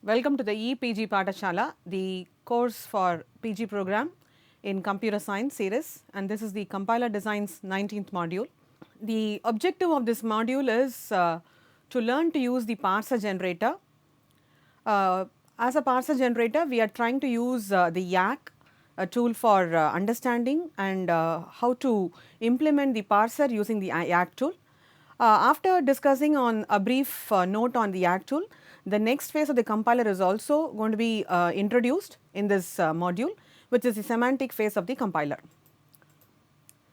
Welcome to the ePG Pathashala, the course for PG program in Computer Science series, and this is the Compiler Designs 19th module. The objective of this module is to learn to use the parser generator. As a parser generator, we are trying to use the YAC, a tool for understanding and how to implement the parser using the YAC tool. After discussing on a brief note on the YAC tool, the next phase of the compiler is also going to be introduced in this module, which is the semantic phase of the compiler.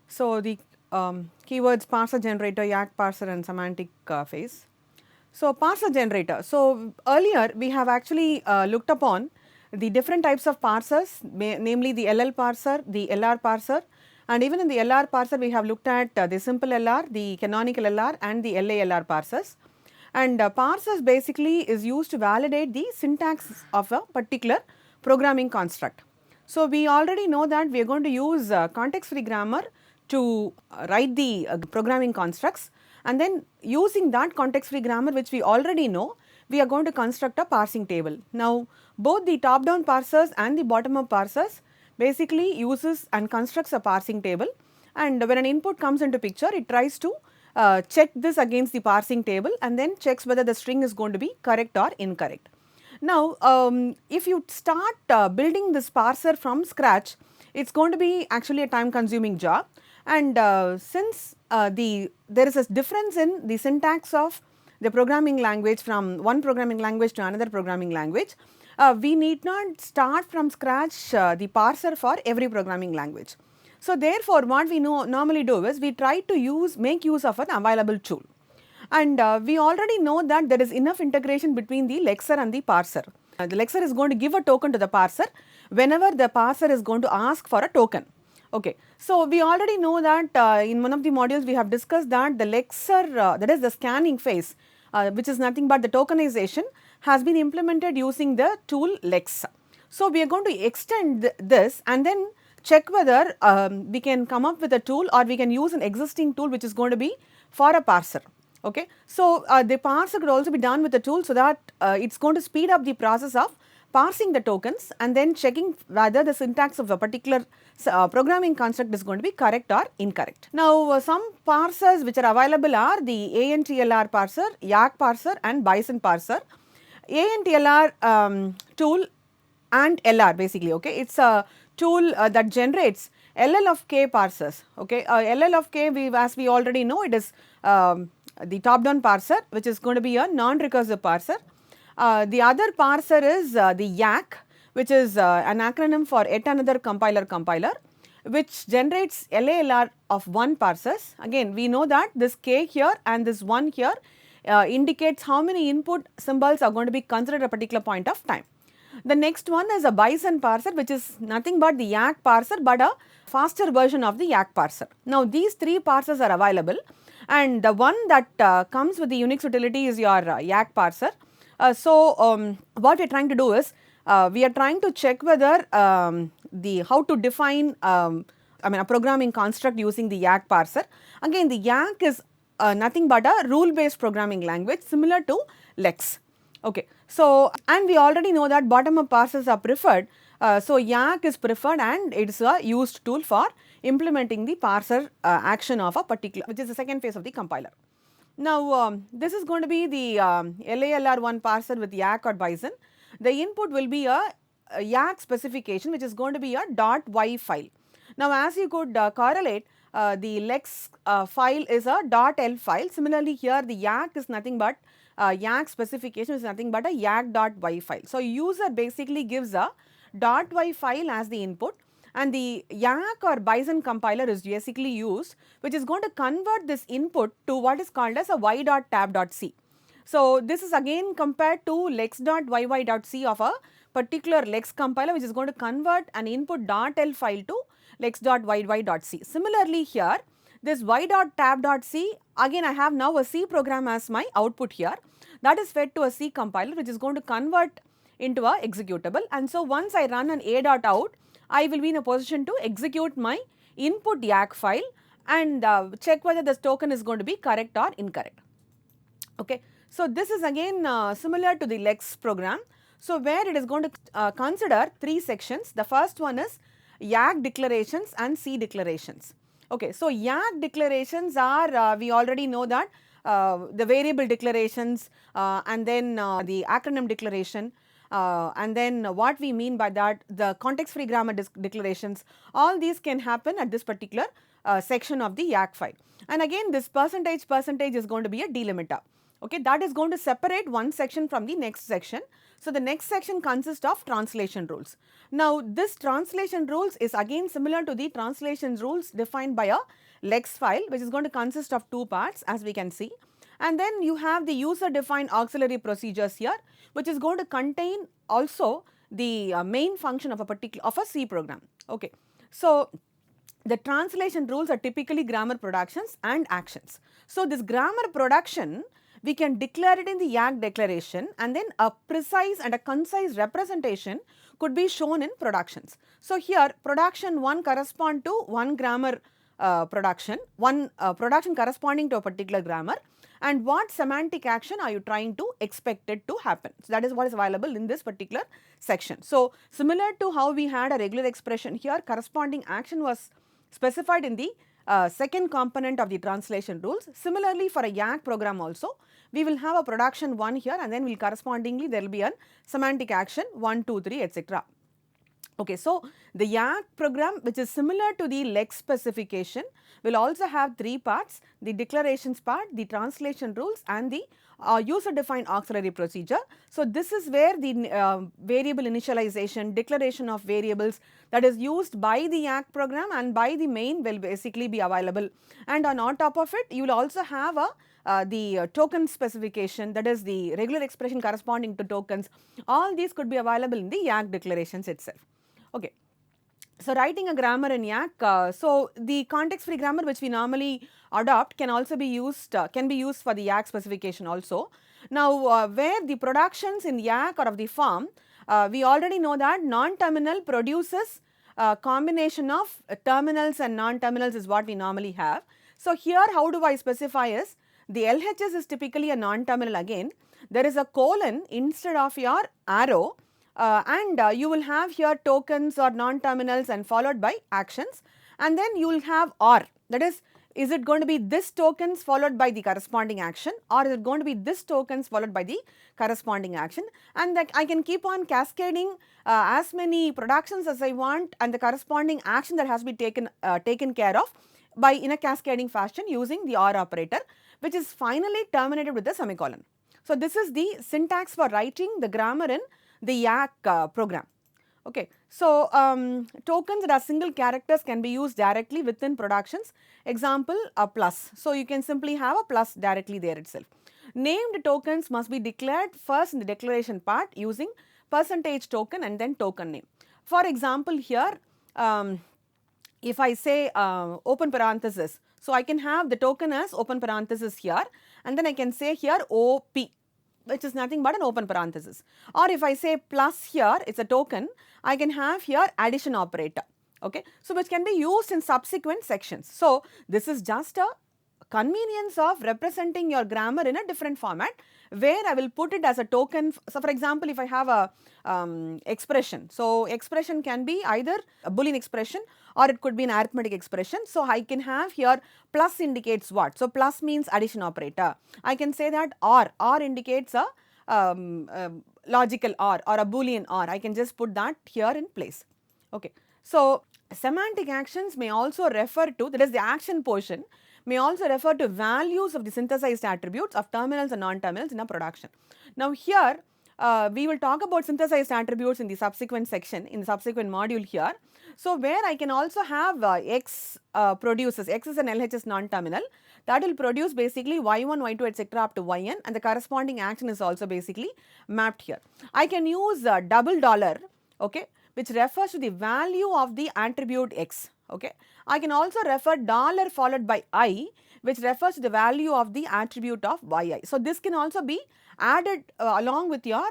So, the keywords parser generator, YAC parser and semantic phase. So, parser generator. So, earlier we have actually looked upon the different types of parsers, namely the LL parser, the LR parser, and even in the LR parser we have looked at the simple LR, the canonical LR and the LALR parsers. And parsers basically is used to validate the syntax of a particular programming construct. So, we already know that we are going to use context free grammar to write the programming constructs, and then using that context free grammar which we already know, we are going to construct a parsing table. Now, both the top down parsers and the bottom up parsers basically uses and constructs a parsing table, and when an input comes into picture, it tries to check this against the parsing table and then checks whether the string is going to be correct or incorrect. Now, if you start building this parser from scratch, it is going to be actually a time consuming job, and since there is a difference in the syntax of the programming language from one programming language to another programming language, we need not start from scratch the parser for every programming language. So, therefore, what we normally do is we try to make use of an available tool, and we already know that there is enough integration between the lexer and the parser. The lexer is going to give a token to the parser whenever the parser is going to ask for a token. Okay. So, we already know that in one of the modules we have discussed that the lexer, that is the scanning phase, which is nothing but the tokenization, has been implemented using the tool lex. So, we are going to extend this and then check whether we can come up with a tool or we can use an existing tool which is going to be for a parser. Okay. So, the parser could also be done with a tool, so that it is going to speed up the process of parsing the tokens and then checking whether the syntax of a particular programming construct is going to be correct or incorrect. Now, some parsers which are available are the ANTLR parser, YAC parser and Bison parser. ANTLR tool and LR basically, okay, it is a tool that generates LL of k parsers. Okay. LL of k, as we already know, it is the top down parser, which is going to be a non-recursive parser. The other parser is the YAC, which is an acronym for yet another compiler, which generates LALR of 1 parsers. Again, we know that this k here and this 1 here indicates how many input symbols are going to be considered at a particular point of time. The next one is a Bison parser, which is nothing but the YAC parser, but a faster version of the YAC parser. Now, these three parsers are available, and the one that comes with the Unix utility is your YAC parser. What we are trying to do is we are trying to check whether how to define a programming construct using the YAC parser. Again, the YAC is nothing but a rule based programming language similar to lex. Okay. So, and we already know that bottom up parsers are preferred. So, YAC is preferred and it is a used tool for implementing the parser action of a particular, which is the second phase of the compiler. Now, this is going to be the LALR1 parser with YAC or Bison. The input will be a YAC specification, which is going to be a .y file. Now, as you could correlate, the lex file is a .l file. Similarly, here the YAC is nothing but YAC specification is nothing but a YAC.y file. So, user basically gives a .y file as the input, and the YAC or Bison compiler is basically used, which is going to convert this input to what is called as a y.tab.c. So, this is again compared to lex.yy.c of a particular lex compiler, which is going to convert an input .l file to lex.yy.c. Similarly, here this y.tab.c, again I have now a C program as my output here, that is fed to a C compiler, which is going to convert into a executable, and so once I run an a.out, I will be in a position to execute my input YAC file and check whether this token is going to be correct or incorrect. Okay. So, this is again similar to the lex program. So where it is going to consider 3 sections. The first one is YAC declarations and C declarations. Okay, so YAC declarations are, we already know that the variable declarations and then the acronym declaration and then what we mean by that, the context free grammar declarations, all these can happen at this particular section of the YAC file. And again this percentage is going to be a delimiter. Okay, that is going to separate one section from the next section. So the next section consists of translation rules. Now this translation rules is again similar to the translation rules defined by a LEX file, which is going to consist of 2 parts, as we can see. And then you have the user defined auxiliary procedures here, which is going to contain also the main function of a C program. Okay, so the translation rules are typically grammar productions and actions. So this grammar production, we can declare it in the YAC declaration, and then a precise and a concise representation could be shown in productions. So here production 1 correspond to one grammar production, one production corresponding to a particular grammar, and what semantic action are you trying to expect it to happen. So that is what is available in this particular section. So similar to how we had a regular expression here, corresponding action was specified in the second component of the translation rules. Similarly for a YAC program also, we will have a production 1 here, and then will correspondingly there will be a semantic action 1, 2, 3, etc. Okay, so the YAC program, which is similar to the LEX specification, will also have 3 parts: the declarations part, the translation rules, and the user defined auxiliary procedure. So this is where the variable initialization, declaration of variables, that is used by the YAC program and by the main will basically be available. And on top of it, you will also have the token specification, that is the regular expression corresponding to tokens. All these could be available in the YAC declarations itself. Okay. So writing a grammar in YAC, so the context free grammar which we normally adopt can also be used, for the YAC specification also. Now where the productions in YAC or of the form, we already know that non-terminal produces a combination of terminals and non-terminals is what we normally have. So here how do I specify is, the LHS is typically a non-terminal again, there is a colon instead of your arrow. You will have here tokens or non-terminals and followed by actions, and then you will have OR, that is it going to be this tokens followed by the corresponding action, or is it going to be this tokens followed by the corresponding action, and that I can keep on cascading as many productions as I want, and the corresponding action that has to be taken care of by in a cascading fashion using the OR operator, which is finally terminated with the semicolon. So this is the syntax for writing the grammar in the YAC program. Okay. So tokens that are single characters can be used directly within productions. Example, a plus. So you can simply have a plus directly there itself. Named tokens must be declared first in the declaration part using percentage token and then token name. For example, here if I say open parenthesis, so I can have the token as open parenthesis here, and then I can say here OP, which is nothing but an open parenthesis. Or if I say plus here, it is a token, I can have here addition operator, okay. So which can be used in subsequent sections. So this is just a convenience of representing your grammar in a different format, where I will put it as a token. So for example, if I have a expression, so expression can be either a Boolean expression or it could be an arithmetic expression. So I can have here plus indicates what? So plus means addition operator. I can say that or indicates a logical or a Boolean or. I can just put that here in place. Okay. So semantic actions may also refer to, that is the action portion, may also refer to values of the synthesized attributes of terminals and non-terminals in a production. Now here we will talk about synthesized attributes in the subsequent section, in the subsequent module here. So where I can also have X produces, X is an LHS non-terminal, that will produce basically Y1, Y2, etc. up to Yn, and the corresponding action is also basically mapped here. I can use double dollar, okay, which refers to the value of the attribute X, okay. I can also refer dollar followed by I, which refers to the value of the attribute of Yi. So this can also be added along with your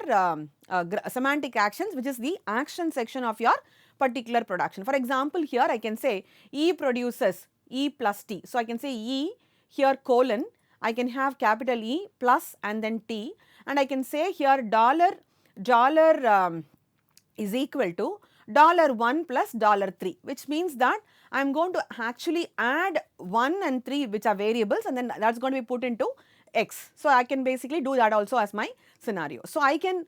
semantic actions, which is the action section of your particular production. For example, here I can say E produces E plus T. So I can say E here colon, I can have capital E plus and then T, and I can say here dollar dollar is equal to $1 plus $3, which means that I am going to actually add 1 and 3 which are variables, and then that is going to be put into x. So, I can basically do that also as my scenario. So, I can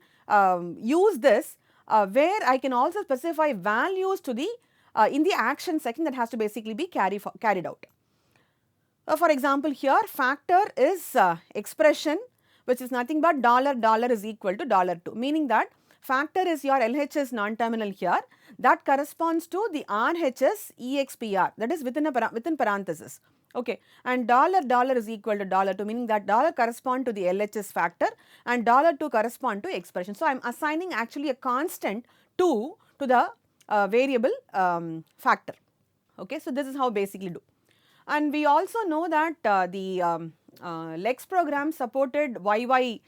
use this where I can also specify values to the in the action section that has to basically be carried out. For example, here factor is expression which is nothing but $, is equal to $2, meaning that factor is your LHS non-terminal here, that corresponds to the RHS EXPR, that is within parenthesis. Okay, and $, is equal to $2, meaning that $, correspond to the LHS factor and $2 correspond to expression. So, I am assigning actually a constant 2 to the variable factor. Okay, so this is how basically do. And we also know that the LEX program supported YY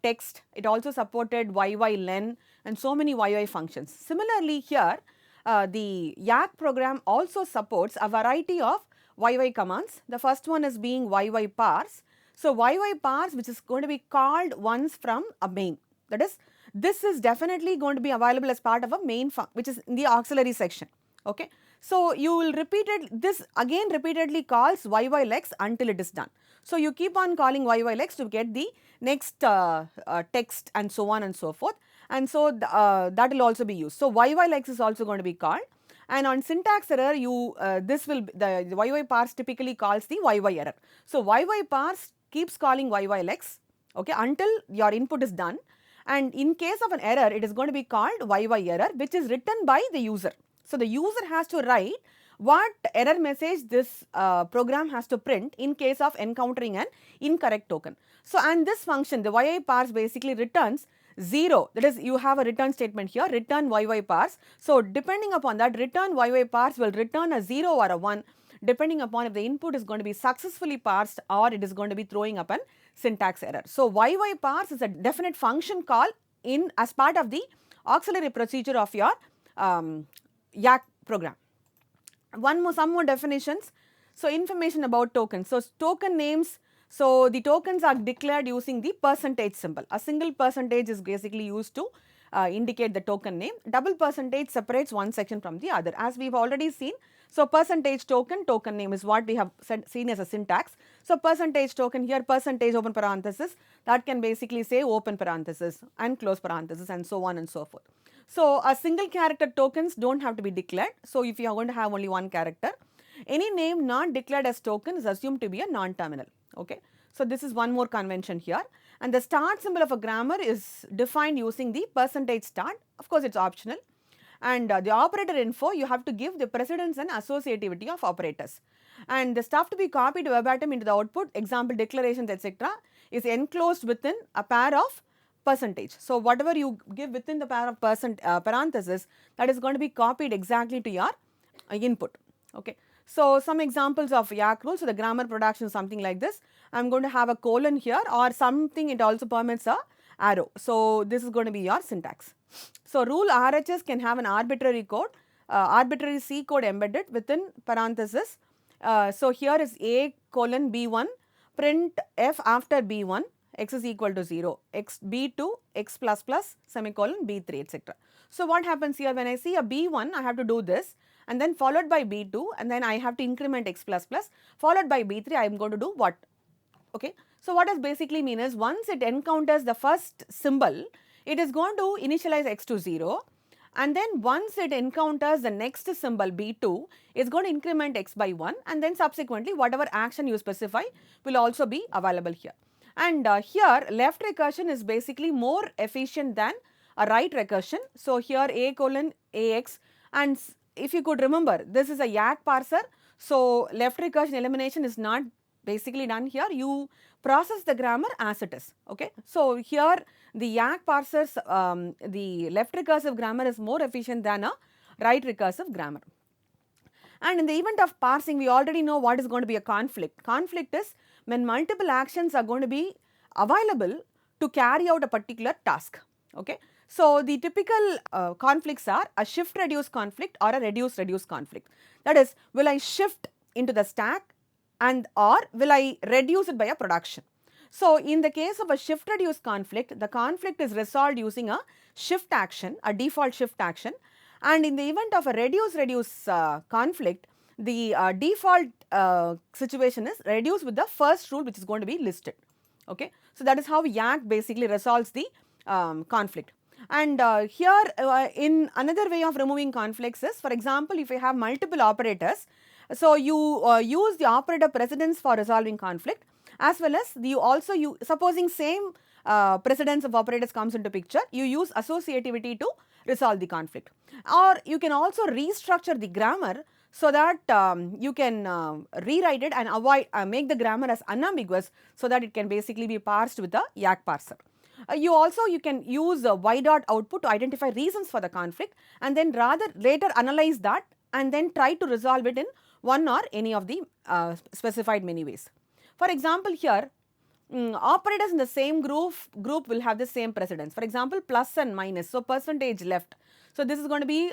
text, it also supported YY and so many YY functions. Similarly, here the YAC program also supports a variety of YY commands. The first one is being YY parse. So, YY parse, which is going to be called once from a main, that is, this is definitely going to be available as part of a main which is in the auxiliary section. Okay. So, you will this again repeatedly calls YYLEX until it is done. So, you keep on calling YYLEX to get the next text and so on and so forth, and so that will also be used. So, YYLEX is also going to be called, and on syntax error you the YY parse typically calls the YY error. So, YY parse keeps calling YYLEX, okay, until your input is done, and in case of an error it is going to be called YY error, which is written by the user. So, the user has to write what error message this program has to print in case of encountering an incorrect token. So, and this function, the YY parse, basically returns 0, that is, you have a return statement here, return YY parse. So, depending upon that, return YY parse will return a 0 or a 1 depending upon if the input is going to be successfully parsed or it is going to be throwing up an syntax error. So, YY parse is a definite function call in as part of the auxiliary procedure of your YAC program. Some more definitions. So, information about tokens. So, token names. So, the tokens are declared using the percentage symbol. A single percentage is basically used to indicate the token name. Double percentage separates one section from the other, as we have already seen. So, percentage token name is what we have seen as a syntax. So, percentage token here, percentage open parenthesis, that can basically say open parenthesis and close parenthesis and so on and so forth. So, a single character tokens do not have to be declared. So, if you are going to have only one character, any name not declared as token is assumed to be a non-terminal. Okay. So, this is one more convention here, and the start symbol of a grammar is defined using the percentage start. Of course, it is optional, and the operator info, you have to give the precedence and associativity of operators, and the stuff to be copied verbatim into the output, example declarations, etc., is enclosed within a pair of percentage. So, whatever you give within the pair of parenthesis, that is going to be copied exactly to your input. Okay. So, some examples of YAC rules. So, the grammar production is something like this. I am going to have a colon here or something, it also permits a arrow. So, this is going to be your syntax. So, rule RHS can have an arbitrary code, arbitrary C code embedded within parenthesis. So, here is A colon B1, print F after B1, x is equal to 0, x B2, x plus plus semicolon B3, etc. So, what happens here, when I see a B1, I have to do this, and then followed by B2, and then I have to increment x plus plus, followed by B3, I am going to do what? Okay. So, what does basically mean is, once it encounters the first symbol, it is going to initialize x to 0, and then once it encounters the next symbol B2, it is going to increment x by 1, and then subsequently whatever action you specify will also be available here. And here left recursion is basically more efficient than a right recursion. So, here A colon AX, and if you could remember, this is a YAC parser. So, left recursion elimination is not basically done here, you process the grammar as it is. Okay. So, here the YAC parsers, the left recursive grammar is more efficient than a right recursive grammar. And in the event of parsing, we already know what is going to be a conflict. Conflict is when multiple actions are going to be available to carry out a particular task. Okay. So, the typical conflicts are a shift reduce conflict or a reduce reduce conflict. That is, will I shift into the stack and or will I reduce it by a production. So, in the case of a shift reduce conflict, the conflict is resolved using a shift action, a default shift action, and in the event of a reduce conflict, the default situation is reduce with the first rule which is going to be listed. Okay. So, that is how YAC basically resolves the conflict. And here in another way of removing conflicts is, for example, if you have multiple operators, so you use the operator precedence for resolving conflict, as well as you also supposing same precedence of operators comes into picture, you use associativity to resolve the conflict. Or you can also restructure the grammar so that you can rewrite it and avoid make the grammar as unambiguous, so that it can basically be parsed with the YAC parser. You can use y dot output to identify reasons for the conflict, and then rather later analyze that and then try to resolve it in one or any of the specified many ways. For example, here operators in the same group will have the same precedence. For example, plus and minus, so percentage left. So, this is going to be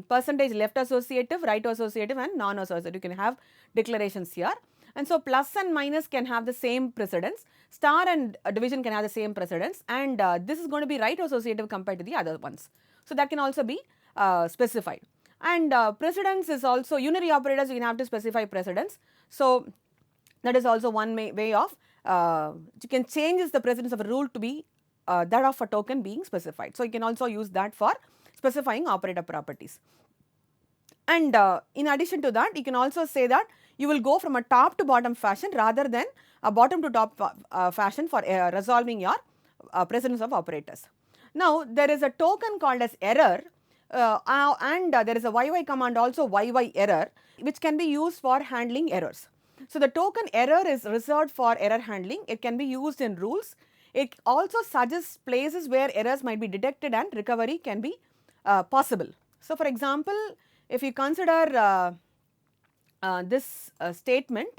percentage left associative, right associative and non-associative. You can have declarations here. And so, plus and minus can have the same precedence, star and division can have the same precedence, and this is going to be right associative compared to the other ones. So, that can also be specified. And precedence is also unary operators, you can have to specify precedence. So, that is also one way of you can change the precedence of a rule to be that of a token being specified. So, you can also use that for specifying operator properties. And in addition to that, you can also say that you will go from a top to bottom fashion rather than a bottom to top fashion for resolving your precedence of operators. Now, there is a token called as error and there is a YY command also, YY error, which can be used for handling errors. So, the token error is reserved for error handling. It can be used in rules. It also suggests places where errors might be detected and recovery can be possible. So, for example, if you consider this statement,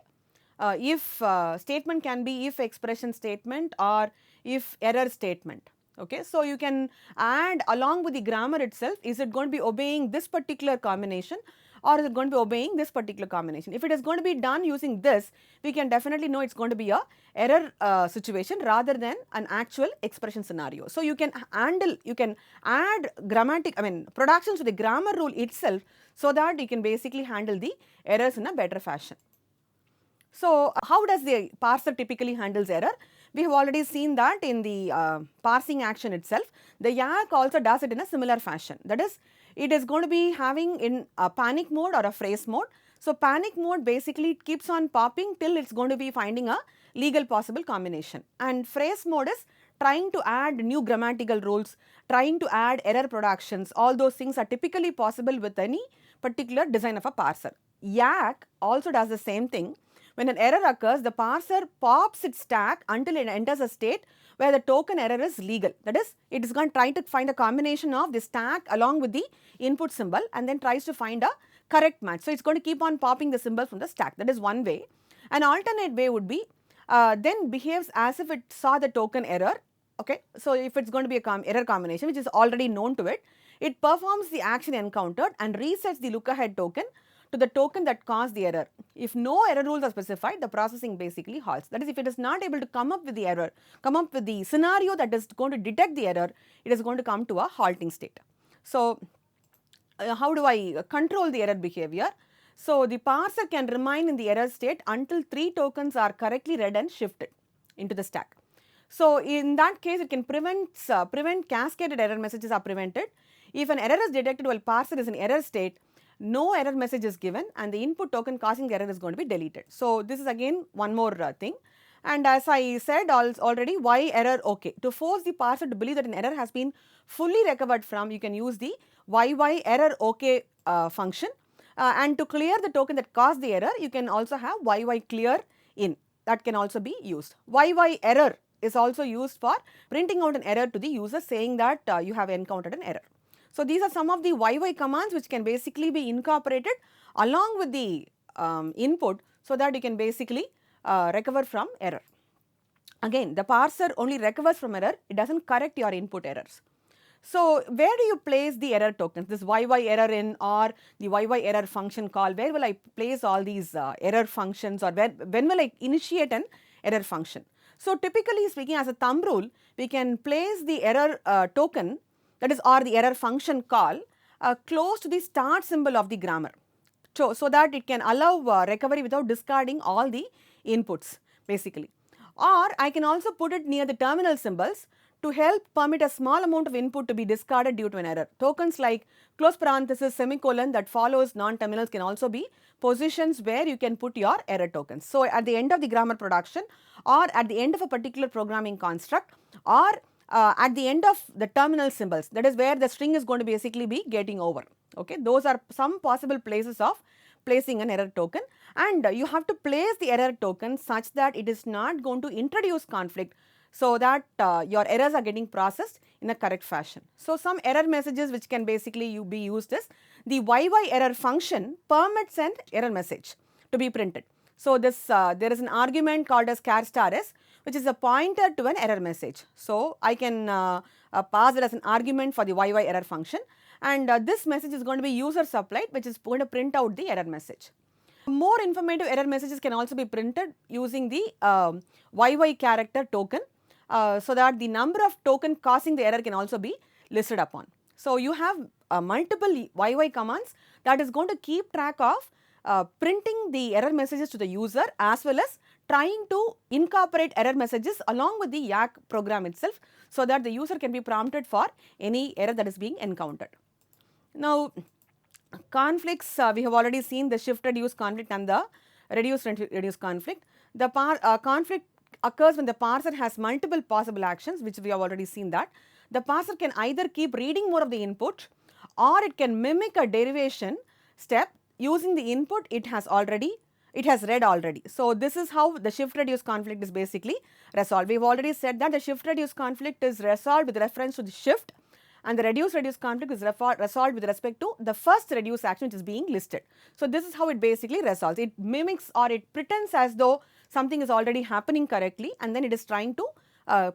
if statement can be if expression statement or if error statement. Okay. So, you can add along with the grammar itself, is it going to be obeying this particular combination or is it going to be obeying this particular combination. If it is going to be done using this, we can definitely know it is going to be a error situation rather than an actual expression scenario. So, you can handle, you can add productions to the grammar rule itself, so that you can basically handle the errors in a better fashion. So, how does the parser typically handles error? We have already seen that in the parsing action itself. The YAC also does it in a similar fashion. That is, it is going to be having in a panic mode or a phrase mode. So, panic mode basically keeps on popping till it is going to be finding a legal possible combination, and phrase mode is trying to add new grammatical rules, trying to add error productions. All those things are typically possible with any particular design of a parser. YAC also does the same thing. When an error occurs, the parser pops its stack until it enters a state where the token error is legal. That is, it is going to try to find a combination of the stack along with the input symbol and then tries to find a correct match. So, it is going to keep on popping the symbol from the stack. That is one way. An alternate way would be then behaves as if it saw the token error. Okay. So, if it is going to be a error combination which is already known to it, it performs the action encountered and resets the look ahead token to the token that caused the error. If no error rules are specified, the processing basically halts. That is, if it is not able to come up with the error, come up with the scenario that is going to detect the error, it is going to come to a halting state. So, how do I control the error behavior? So, the parser can remain in the error state until 3 tokens are correctly read and shifted into the stack. So, in that case, it can prevent cascaded error messages are prevented. If an error is detected while parser is in error state, no error message is given and the input token causing the error is going to be deleted. So, this is again one more thing. And as I said already, why error okay. To force the parser to believe that an error has been fully recovered from, you can use the YY error okay function. And to clear the token that caused the error, you can also have YY clear in, that can also be used. YY error is also used for printing out an error to the user saying that you have encountered an error. So, these are some of the YY commands which can basically be incorporated along with the input, so that you can basically recover from error. Again, the parser only recovers from error, it does not correct your input errors. So, where do you place the error tokens, this YY error in or the YY error function call, where will I place all these error functions, or when will I initiate an error function? So typically speaking, as a thumb rule, we can place the error token, that is, or the error function call close to the start symbol of the grammar. So that it can allow recovery without discarding all the inputs basically. Or I can also put it near the terminal symbols to help permit a small amount of input to be discarded due to an error. Tokens like close parenthesis, semicolon that follows non-terminals can also be positions where you can put your error tokens. So at the end of the grammar production, or at the end of a particular programming construct, or at the end of the terminal symbols, that is where the string is going to basically be getting over. Okay, those are some possible places of placing an error token, and you have to place the error token such that it is not going to introduce conflict, so that your errors are getting processed in a correct fashion. So some error messages which can basically be used is the YY error function permits an error message to be printed. So this there is an argument called as char star s, which is a pointer to an error message. So I can pass it as an argument for the YY error function, and this message is going to be user supplied, which is going to print out the error message. More informative error messages can also be printed using the YY character token, so that the number of token causing the error can also be listed upon. So you have multiple YY commands that is going to keep track of printing the error messages to the user, as well as trying to incorporate error messages along with the YAC program itself, so that the user can be prompted for any error that is being encountered. Now, conflicts, we have already seen the shift reduce conflict and the reduce reduce conflict. The conflict occurs when the parser has multiple possible actions, which we have already seen that. The parser can either keep reading more of the input, or it can mimic a derivation step using the input it has read already. So this is how the shift reduce conflict is basically resolved. We have already said that the shift reduce conflict is resolved with reference to the shift, and the reduce reduce conflict is resolved with respect to the first reduce action which is being listed. So this is how it basically resolves. It mimics, or it pretends as though something is already happening correctly, and then it is trying to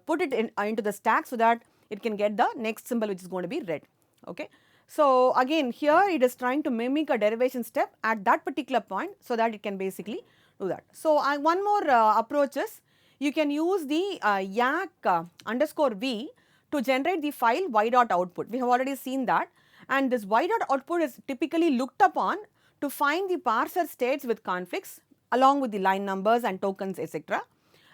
put it into the stack so that it can get the next symbol which is going to be read. Okay. So again, here it is trying to mimic a derivation step at that particular point, so that it can basically do that. So one more approach is you can use the YAC underscore v to generate the file y.output. We have already seen that, and this y.output is typically looked upon to find the parser states with conflicts along with the line numbers and tokens, etc.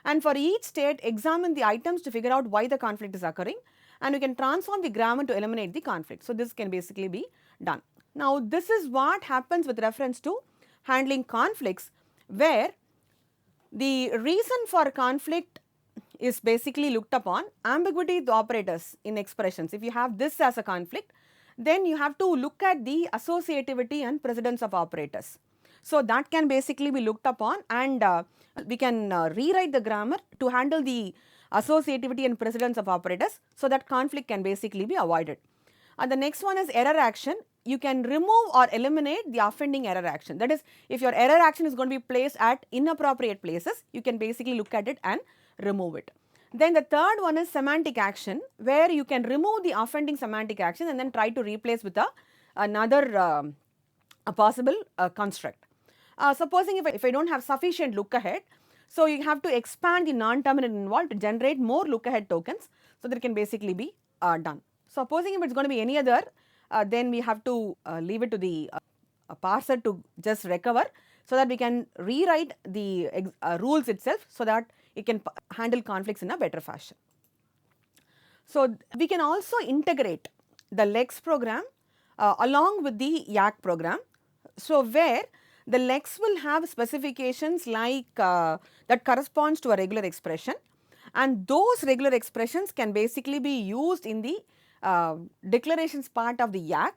And for each state, examine the items to figure out why the conflict is occurring, and we can transform the grammar to eliminate the conflict. So this can basically be done. Now this is what happens with reference to handling conflicts, where the reason for conflict is basically looked upon ambiguity of the operators in expressions. If you have this as a conflict, then you have to look at the associativity and precedence of operators. So that can basically be looked upon, and we can rewrite the grammar to handle the associativity and precedence of operators, so that conflict can basically be avoided. And the next one is error action. You can remove or eliminate the offending error action. That is, if your error action is going to be placed at inappropriate places, you can basically look at it and remove it. Then the third one is semantic action, where you can remove the offending semantic action and then try to replace with another possible construct. Supposing if I don't have sufficient look ahead, so you have to expand the non-terminal involved to generate more look ahead tokens, so that it can basically be done. Supposing if it's going to be any other, then we have to leave it to the parser to just recover, so that we can rewrite the rules itself, so that it can handle conflicts in a better fashion. So we can also integrate the LEX program along with the YAC program. So where the LEX will have specifications like that corresponds to a regular expression, and those regular expressions can basically be used in the declarations part of the YAC,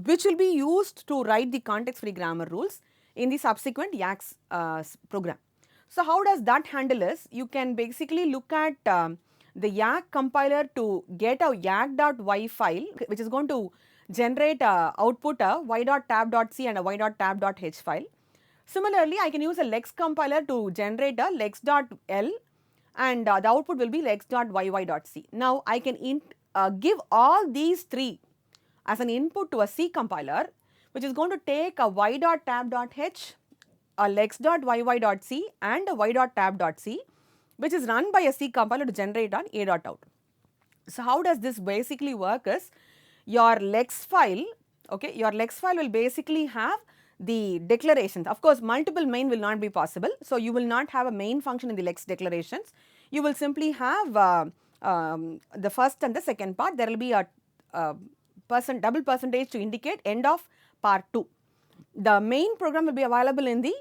which will be used to write the context free grammar rules in the subsequent YAC's program. So how does that handle is, you can basically look at the YAC compiler to get a yak.y file, which is going to generate output a y.tab.c and a y.tab.h file. Similarly, I can use a LEX compiler to generate a lex.l, and the output will be lex.yy.c. Now I can give all these three as an input to a C compiler, which is going to take a y.tab.h, a lex.yy.c and a y.tab.c, which is run by a C compiler to generate on a.out. So how does this basically work is, your lex file, okay, your lex file will basically have the declarations. Of course, multiple main will not be possible. So you will not have a main function in the lex declarations. You will simply have the first and the second part. There will be a double percentage to indicate end of part 2. The main program will be available in the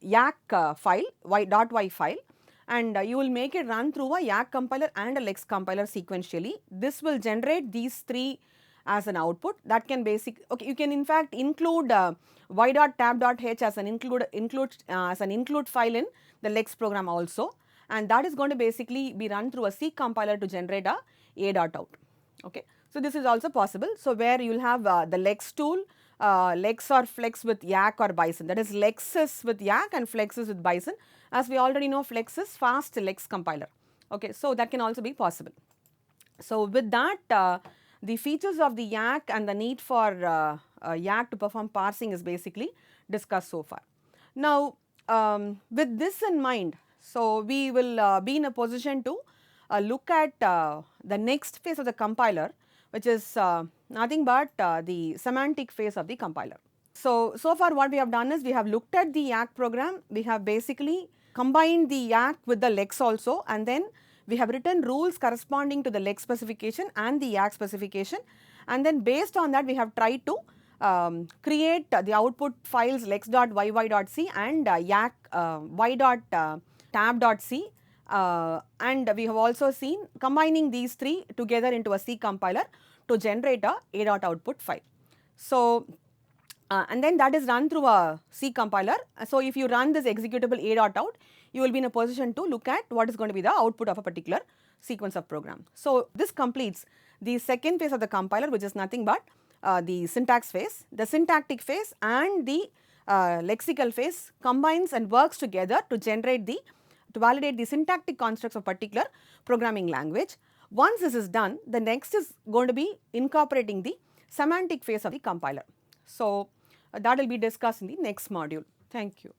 YAC file, y.y file, and you will make it run through a YAC compiler and a lex compiler sequentially. This will generate these 3 as an output. That can okay, you can in fact include y.tab.h as an include file in the lex program also, and that is going to basically be run through a C compiler to generate a.out. Okay. So this is also possible. So where you will have the lex tool, lex or flex with YAC or Bison, that is lex is with YAC and flex is with Bison. As we already know, flex is fast lex compiler. Okay, so that can also be possible. So with that, the features of the YAC and the need for YAC to perform parsing is basically discussed so far. Now, with this in mind, so we will be in a position to look at the next phase of the compiler, which is nothing but the semantic phase of the compiler. So far what we have done is, we have looked at the YAC program, we have basically combined the YAC with the lex also, and then we have written rules corresponding to the lex specification and the YAC specification, and then based on that we have tried to create the output files lex.yy.c and YAC y.tab.c, and we have also seen combining these 3 together into a C compiler to generate a.output file. So and then that is run through a C compiler. So if you run this executable a.out, you will be in a position to look at what is going to be the output of a particular sequence of program. So this completes the second phase of the compiler, which is nothing but the syntax phase. The syntactic phase and the lexical phase combines and works together to validate the syntactic constructs of particular programming language. Once this is done, the next is going to be incorporating the semantic phase of the compiler. So that will be discussed in the next module. Thank you.